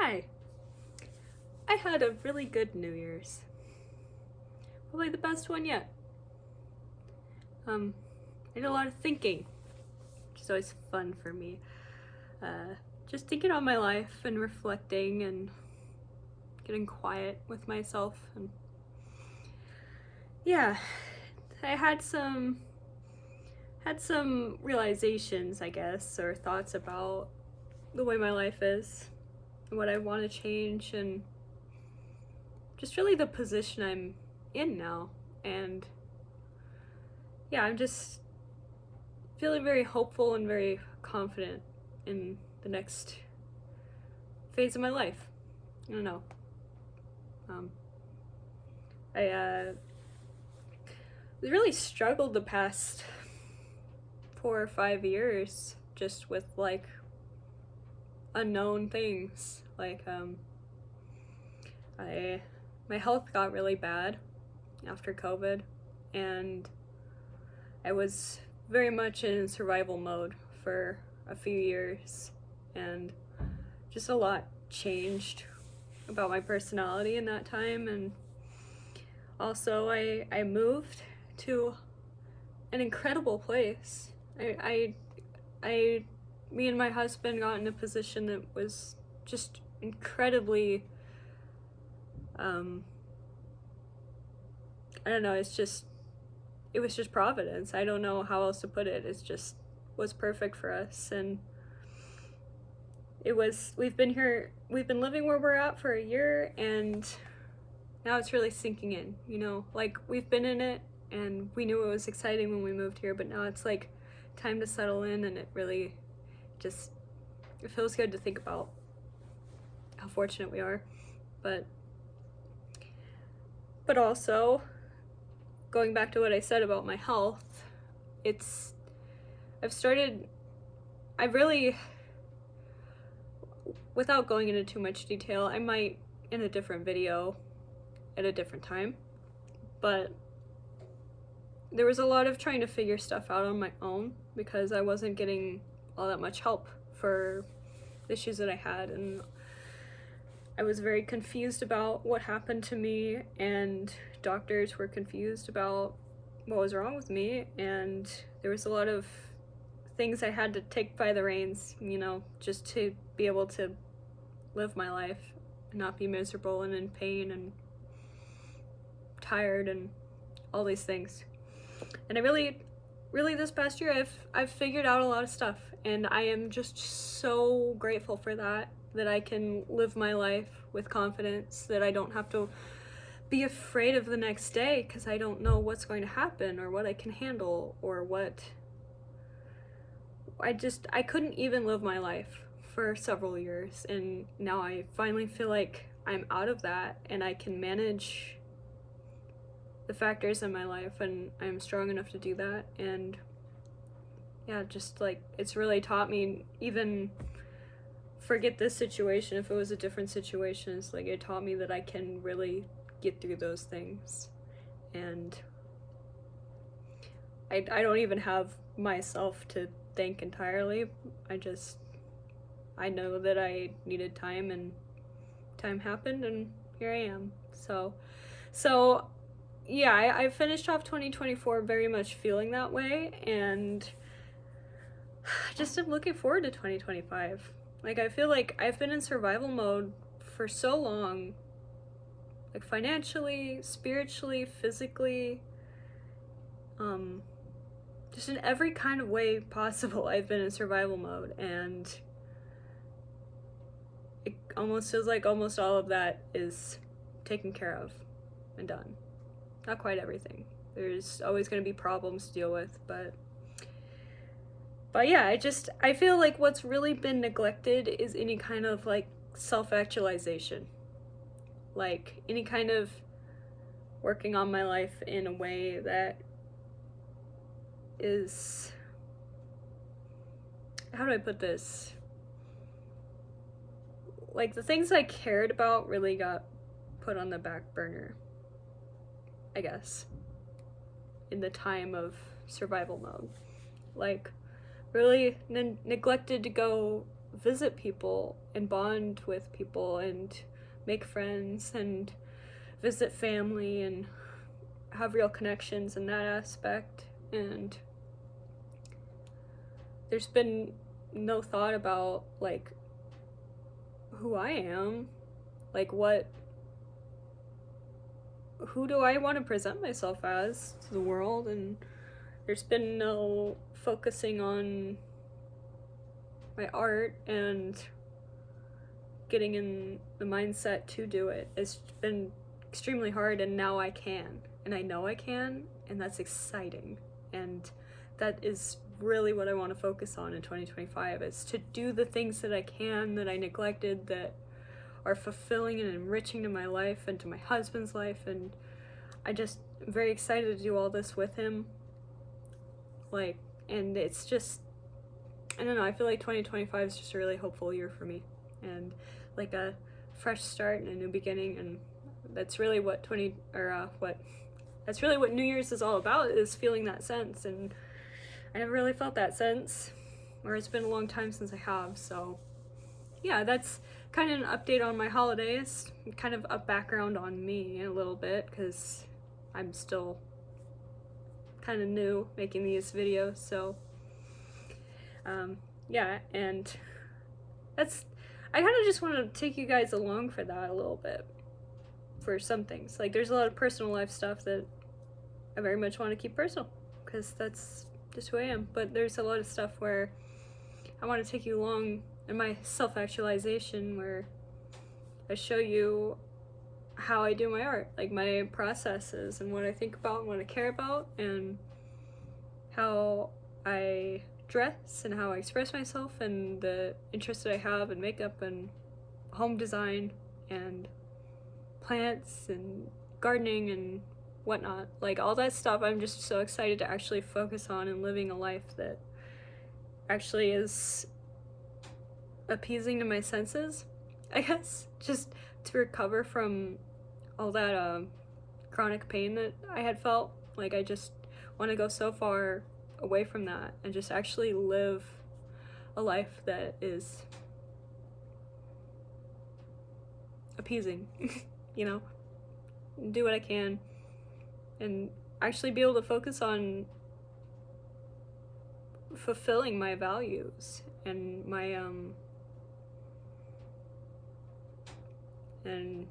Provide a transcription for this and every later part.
Hi. I had a really good New Year's. Probably the best one yet. I did a lot of thinking, which is always fun for me. Just thinking on my life and reflecting and getting quiet with myself, and yeah, I had some realizations, I guess, or thoughts about the way my life is and what I want to change, and just really the position I'm in now. And yeah, I'm just feeling very hopeful and very confident in the next phase of my life. I don't know. I really struggled the past 4 or 5 years just with like unknown things. Like my health got really bad after COVID, and I was very much in survival mode for a few years, and just a lot changed about my personality in that time. And also I moved to an incredible place. Me and my husband got in a position that was just incredibly, I don't know, it was just providence. I don't know how else to put it. It's just was perfect for us. And we've been living where we're at for a year, and now it's really sinking in, like we've been in it and we knew it was exciting when we moved here, but now it's like time to settle in, and it really just, it feels good to think about how fortunate we are. But also, going back to what I said about my health, I've really, without going into too much detail, I might in a different video at a different time, but there was a lot of trying to figure stuff out on my own because I wasn't getting all that much help for issues that I had, and I was very confused about what happened to me, and doctors were confused about what was wrong with me, and there was a lot of things I had to take by the reins, just to be able to live my life and not be miserable and in pain and tired and all these things. And I really this past year I've figured out a lot of stuff, and I am just so grateful for that I can live my life with confidence, that I don't have to be afraid of the next day because I don't know what's going to happen or what I can handle, or what I couldn't even live my life for several years, and now I finally feel like I'm out of that and I can manage the factors in my life, and I'm strong enough to do that. And yeah, just like it's really taught me, even forget this situation, if it was a different situation, it's like it taught me that I can really get through those things. And I don't even have myself to thank entirely. I know that I needed time, and time happened, and here I am. So yeah, I finished off 2024 very much feeling that way, and just am looking forward to 2025. Like, I feel like I've been in survival mode for so long, like financially, spiritually, physically, just in every kind of way possible. I've been in survival mode, and it almost feels like almost all of that is taken care of and done. Not quite everything. There's always going to be problems to deal with, but yeah, I feel like what's really been neglected is any kind of like self-actualization. Like any kind of working on my life in a way that is, how do I put this? Like the things I cared about really got put on the back burner, I guess, in the time of survival mode. Like really neglected to go visit people and bond with people and make friends and visit family and have real connections in that aspect. And there's been no thought about like who I am, like who do I want to present myself as to the world, and there's been no focusing on my art and getting in the mindset to do it. It's been extremely hard, and now I can, and I know I can, and that's exciting. And that is really what I want to focus on in 2025, is to do the things that I can, that I neglected, that are fulfilling and enriching to my life and to my husband's life. And I just am very excited to do all this with him. Like, and it's just, I don't know, I feel like 2025 is just a really hopeful year for me, and like a fresh start and a new beginning. And that's really what that's really what New Year's is all about, is feeling that sense. And I never really felt that sense, or it's been a long time since I have. So yeah, that's kind of an update on my holidays, kind of a background on me a little bit, because I'm still kind of new making these videos. So yeah, and that's, I kind of just want to take you guys along for that a little bit, for some things. Like, there's a lot of personal life stuff that I very much want to keep personal, because that's just who I am. But there's a lot of stuff where I want to take you along in my self-actualization, where I show you how I do my art, like my processes and what I think about and what I care about, and how I dress and how I express myself, and the interests that I have in makeup and home design and plants and gardening and whatnot. Like, all that stuff I'm just so excited to actually focus on, and living a life that actually is appeasing to my senses, I guess, just to recover from all that chronic pain that I had felt. Like, I just want to go so far away from that and just actually live a life that is appeasing, you know, do what I can, and actually be able to focus on fulfilling my values and my and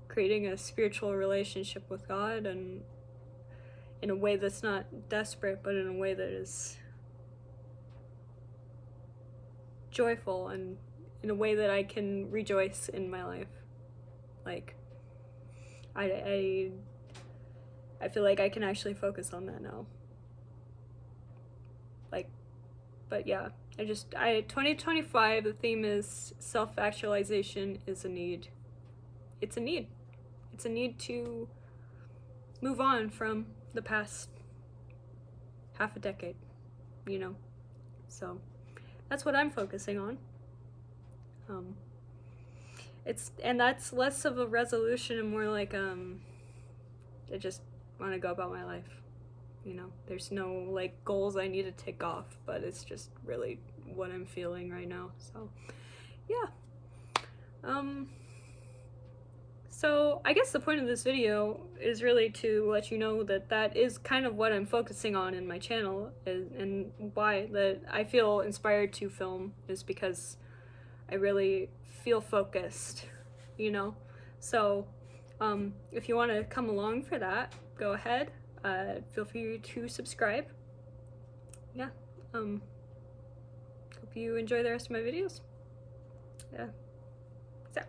creating a spiritual relationship with God, and in a way that's not desperate, but in a way that is joyful, and in a way that I can rejoice in my life. Like, I feel like I can actually focus on that now. Like, but yeah, 2025, the theme is self-actualization is a need. It's a need. It's a need to move on from the past half a decade, you know? So that's what I'm focusing on. And that's less of a resolution and more like, I just want to go about my life, you know? There's no like goals I need to tick off, but it's just really what I'm feeling right now. So yeah. So I guess the point of this video is really to let you know that that is kind of what I'm focusing on in my channel, and why that I feel inspired to film is because I really feel focused, you know? So if you want to come along for that, go ahead. Feel free to subscribe. Yeah. Hope you enjoy the rest of my videos. Yeah. So